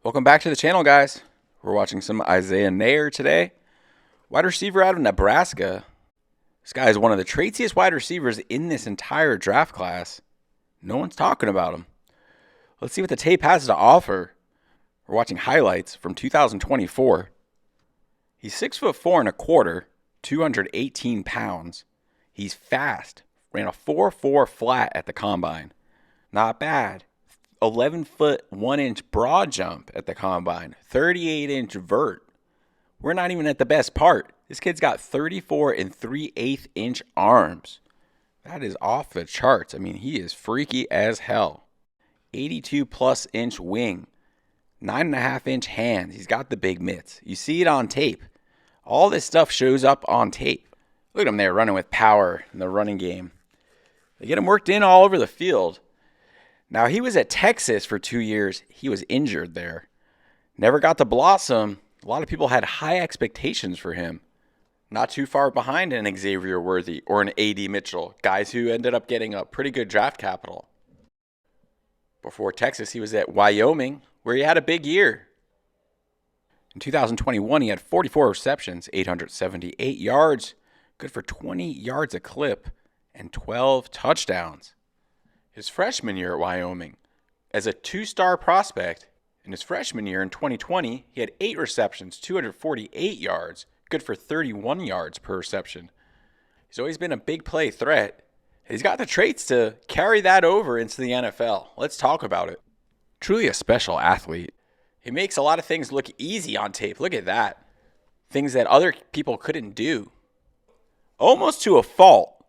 Welcome back to the channel, guys. We're watching some Isaiah Neyor today. Wide receiver out of Nebraska. This guy is one of the traitiest wide receivers in this entire draft class. No one's talking about him. Let's see what the tape has to offer. We're watching highlights from 2024. He's 6'4", 218 pounds. He's fast. Ran a 4.4 flat at the combine. Not bad. 11-foot 1-inch broad jump at the combine. 38-inch vert. We're not even at the best part. This kid's got 34 and 3/8 inch arms. That is off the charts. I mean, he is freaky as hell. 82 plus inch wing. 9.5 inch hands. He's got the big mitts. You see it on tape. All this stuff shows up on tape. Look at him there running with power in the running game. They get him worked in all over the field. Now, he was at Texas for 2 years. He was injured there. Never got to blossom. A lot of people had high expectations for him. Not too far behind an Xavier Worthy or an A.D. Mitchell, guys who ended up getting a pretty good draft capital. Before Texas, he was at Wyoming, where he had a big year. In 2021, he had 44 receptions, 878 yards, good for 20 yards a clip, and 12 touchdowns. His freshman year at Wyoming, as a 2-star prospect, in his freshman year in 2020, he had 8 receptions, 248 yards, good for 31 yards per reception. He's always been a big play threat. He's got the traits to carry that over into the NFL. Let's talk about it. Truly a special athlete. He makes a lot of things look easy on tape. Look at that. Things that other people couldn't do. Almost to a fault.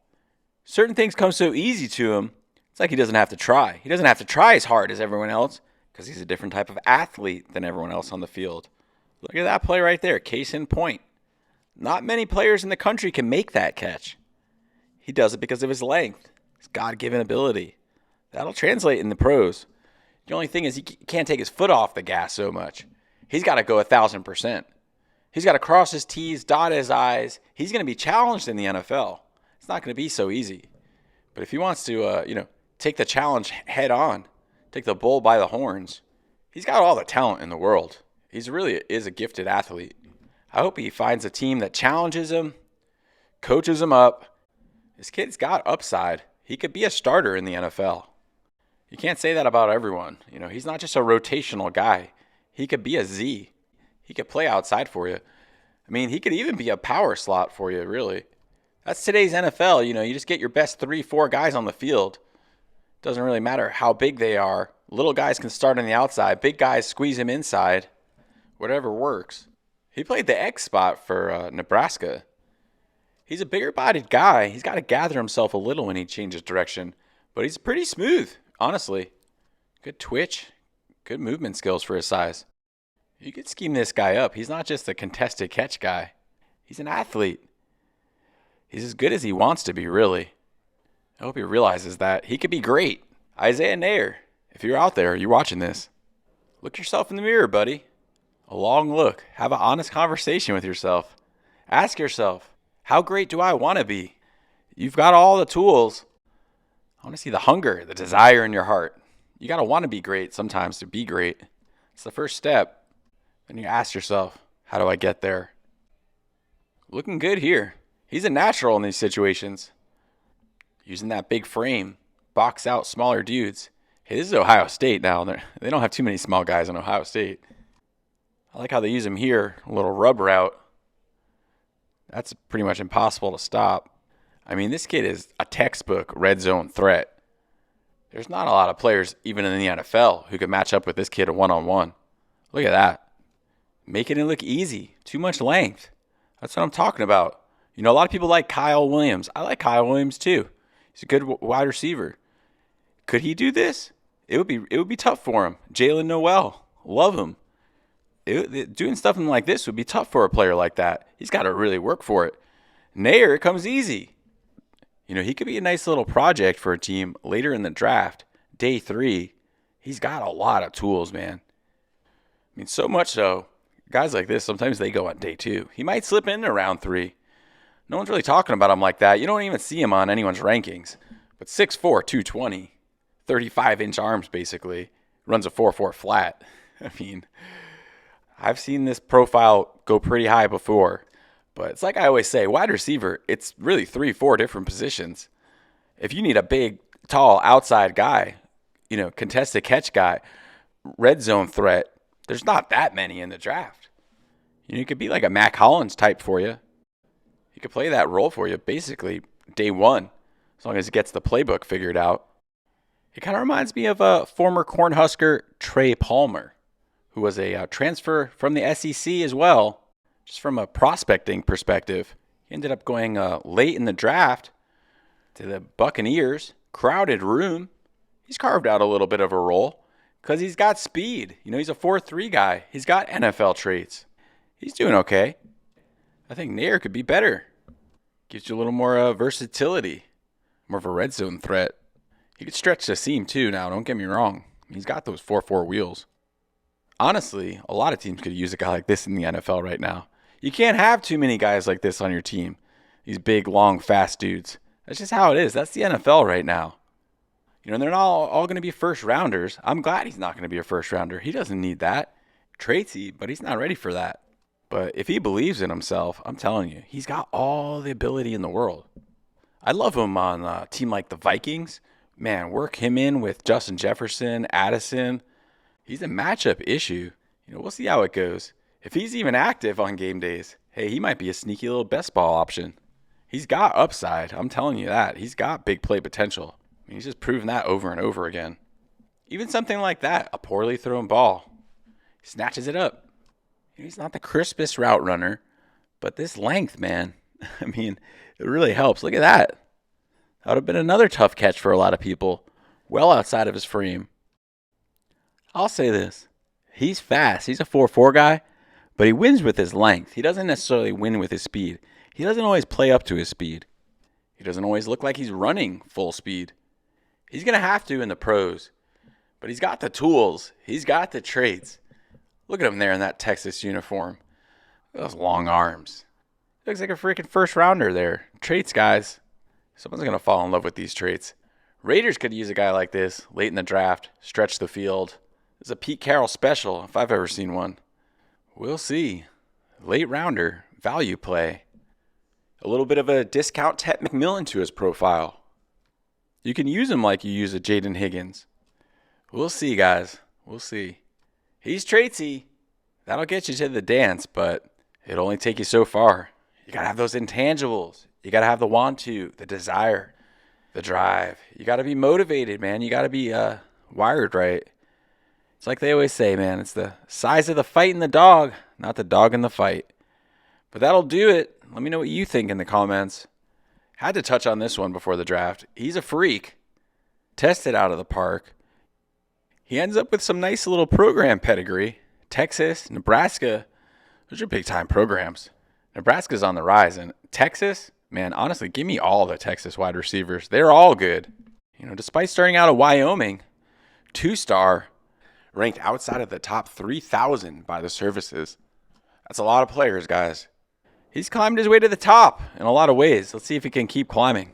Certain things come so easy to him. It's like he doesn't have to try. He doesn't have to try as hard as everyone else because he's a different type of athlete than everyone else on the field. Look at that play right there. Case in point. Not many players in the country can make that catch. He does it because of his length, his God-given ability. That'll translate in the pros. The only thing is he can't take his foot off the gas so much. He's got to go 1,000%. He's got to cross his T's, dot his I's. He's going to be challenged in the NFL. It's not going to be so easy. But if he wants to, take the challenge head on, take the bull by the horns, he's got all the talent in the world. He really is a gifted athlete. I hope he finds a team that challenges him, coaches him up. This kid's got upside. He could be a starter in the NFL. You can't say that about everyone. He's not just a rotational guy. He could be a Z. He could play outside for you. I mean, he could even be a power slot for you, really. That's today's NFL. You just get your best 3-4 guys on the field. Doesn't really matter how big they are. Little guys can start on the outside. Big guys squeeze him inside. Whatever works. He played the X spot for Nebraska. He's a bigger-bodied guy. He's got to gather himself a little when he changes direction. But he's pretty smooth, honestly. Good twitch. Good movement skills for his size. You could scheme this guy up. He's not just a contested catch guy. He's an athlete. He's as good as he wants to be, really. I hope he realizes that. He could be great. Isaiah Neyor, if you're out there, you're watching this, look yourself in the mirror, buddy. A long look. Have an honest conversation with yourself. Ask yourself, how great do I want to be? You've got all the tools. I want to see the hunger, the desire in your heart. You got to want to be great sometimes to be great. It's the first step. Then you ask yourself, how do I get there? Looking good here. He's a natural in these situations. Using that big frame, box out smaller dudes. Hey, this is Ohio State now. They don't have too many small guys in Ohio State. I like how they use him here, a little rub route. That's pretty much impossible to stop. I mean, this kid is a textbook red zone threat. There's not a lot of players, even in the NFL, who could match up with this kid one-on-one. Look at that. Making it look easy. Too much length. That's what I'm talking about. A lot of people like Kyle Williams. I like Kyle Williams too. He's a good wide receiver. Could he do this? It would be tough for him. Jalen Noel, love him. Doing stuff like this would be tough for a player like that. He's got to really work for it. Neyor, it comes easy. He could be a nice little project for a team later in the draft, day 3. He's got a lot of tools, man. I mean, so much so, guys like this, sometimes they go on day 2. He might slip into round 3. No one's really talking about him like that. You don't even see him on anyone's rankings. But 6'4", 220, 35-inch arms basically, runs a 4.4 flat. I mean, I've seen this profile go pretty high before, but it's like I always say, wide receiver, it's really 3, 4 different positions. If you need a big, tall, outside guy, contested catch guy, red zone threat, there's not that many in the draft. You could be like a Mac Hollins type for you. He could play that role for you basically day one, as long as he gets the playbook figured out. It kind of reminds me of a former Cornhusker Trey Palmer, who was a transfer from the SEC as well, just from a prospecting perspective. He ended up going late in the draft to the Buccaneers, crowded room. He's carved out a little bit of a role because he's got speed. He's a 4.3 guy. He's got NFL traits. He's doing okay. I think Neyor could be better. Gives you a little more versatility, more of a red zone threat. He could stretch the seam too now, don't get me wrong. He's got those 4.4 wheels. Honestly, a lot of teams could use a guy like this in the NFL right now. You can't have too many guys like this on your team. These big, long, fast dudes. That's just how it is. That's the NFL right now. And they're not all going to be first rounders. I'm glad he's not going to be a first rounder. He doesn't need that. Traitsy, but he's not ready for that. But if he believes in himself, I'm telling you, he's got all the ability in the world. I love him on a team like the Vikings. Man, work him in with Justin Jefferson, Addison. He's a matchup issue. We'll see how it goes. If he's even active on game days, hey, he might be a sneaky little best ball option. He's got upside. I'm telling you that. He's got big play potential. He's just proven that over and over again. Even something like that, a poorly thrown ball, he snatches it up. He's not the crispest route runner, but this length, man, it really helps. Look at that. That would have been another tough catch for a lot of people, well outside of his frame. I'll say this. He's fast. He's a 4.4 guy, but he wins with his length. He doesn't necessarily win with his speed. He doesn't always play up to his speed. He doesn't always look like he's running full speed. He's going to have to in the pros, but he's got the tools. He's got the traits. Look at him there in that Texas uniform. Those long arms. Looks like a freaking first rounder there. Traits, guys. Someone's going to fall in love with these traits. Raiders could use a guy like this late in the draft, stretch the field. It's a Pete Carroll special if I've ever seen one. We'll see. Late rounder, value play. A little bit of a discount Ted McMillan to his profile. You can use him like you use a Jaden Higgins. We'll see, guys. We'll see. He's traitsy. That'll get you to the dance, but it'll only take you so far. You got to have those intangibles. You got to have the want to, the desire, the drive. You got to be motivated, man. You got to be wired right. It's like they always say, man. It's the size of the fight in the dog, not the dog in the fight. But that'll do it. Let me know what you think in the comments. Had to touch on this one before the draft. He's a freak. Tested out of the park. He ends up with some nice little program pedigree. Texas, Nebraska, those are big-time programs. Nebraska's on the rise. And Texas, man, honestly, give me all the Texas wide receivers. They're all good. Despite starting out at Wyoming, 2-star, ranked outside of the top 3,000 by the services. That's a lot of players, guys. He's climbed his way to the top in a lot of ways. Let's see if he can keep climbing.